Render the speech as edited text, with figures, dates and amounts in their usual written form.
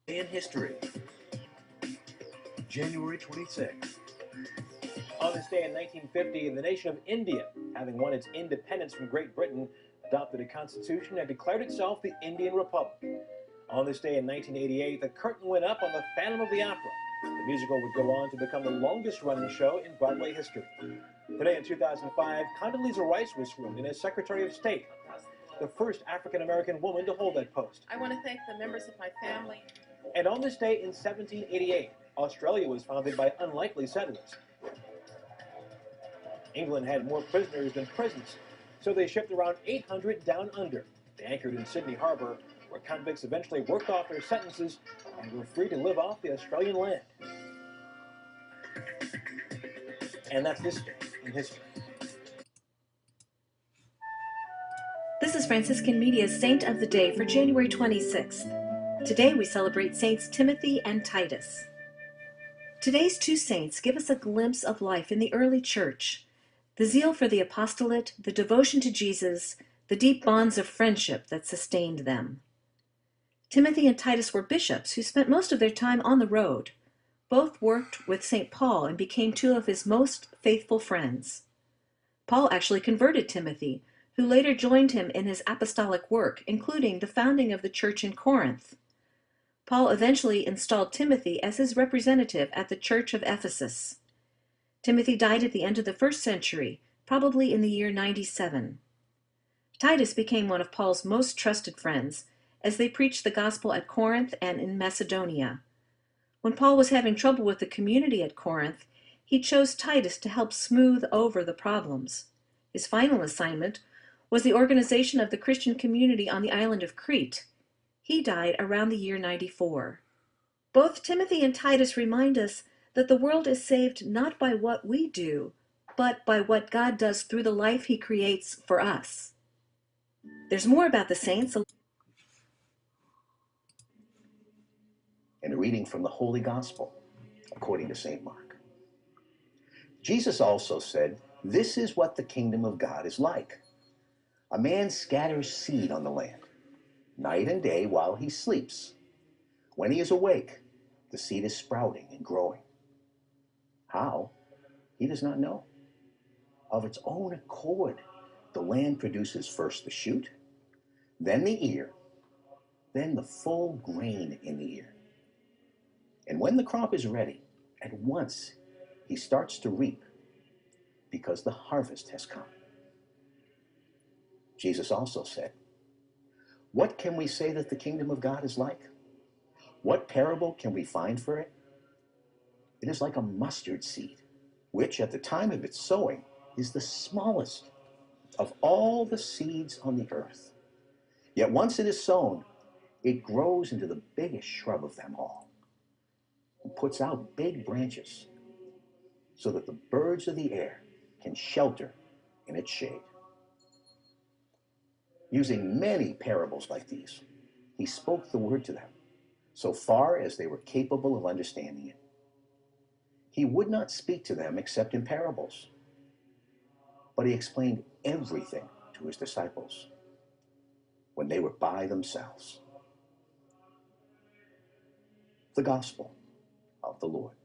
In history, January 26th. On this day in 1950, the nation of India, having won its independence from Great Britain, adopted a constitution and declared itself the Indian Republic. On this day in 1988, the curtain went up on The Phantom of the Opera. The musical would go on to become the longest-running show in Broadway history. Today in 2005, Condoleezza Rice was sworn in as Secretary of State, the first African-American woman to hold that post. I want to thank the members of my family. And on this day in 1788, Australia was founded by unlikely settlers. England had more prisoners than prisons, so they shipped around 800 down under. They anchored in Sydney Harbor, where convicts eventually worked off their sentences and were free to live off the Australian land. And that's this day in history. This is Franciscan Media's Saint of the Day for January 26th. Today we celebrate Saints Timothy and Titus. Today's two saints give us a glimpse of life in the early church. The zeal for the apostolate, the devotion to Jesus, the deep bonds of friendship that sustained them. Timothy and Titus were bishops who spent most of their time on the road. Both worked with St. Paul and became two of his most faithful friends. Paul actually converted Timothy, who later joined him in his apostolic work, including the founding of the church in Corinth. Paul eventually installed Timothy as his representative at the church of Ephesus. Timothy died at the end of the first century, probably in the year 97. Titus became one of Paul's most trusted friends as they preached the gospel at Corinth and in Macedonia. When Paul was having trouble with the community at Corinth, he chose Titus to help smooth over the problems. His final assignment was the organization of the Christian community on the island of Crete. He died around the year 94. Both Timothy and Titus remind us that the world is saved not by what we do, but by what God does through the life he creates for us. There's more about the saints. And a reading from the Holy Gospel, according to St. Mark. Jesus also said, "This is what the kingdom of God is like. A man scatters seed on the land, night and day while he sleeps. When he is awake, the seed is sprouting and growing. How? He does not know. Of its own accord, the land produces first the shoot, then the ear, then the full grain in the ear. And when the crop is ready, at once he starts to reap, because the harvest has come." Jesus also said, "What can we say that the kingdom of God is like? What parable can we find for it? It is like a mustard seed, which at the time of its sowing is the smallest of all the seeds on the earth. Yet once it is sown, it grows into the biggest shrub of them all, and puts out big branches, so that the birds of the air can shelter in its shade." Using many parables like these, he spoke the word to them, so far as they were capable of understanding it. He would not speak to them except in parables, but he explained everything to his disciples when they were by themselves. The Gospel of the Lord.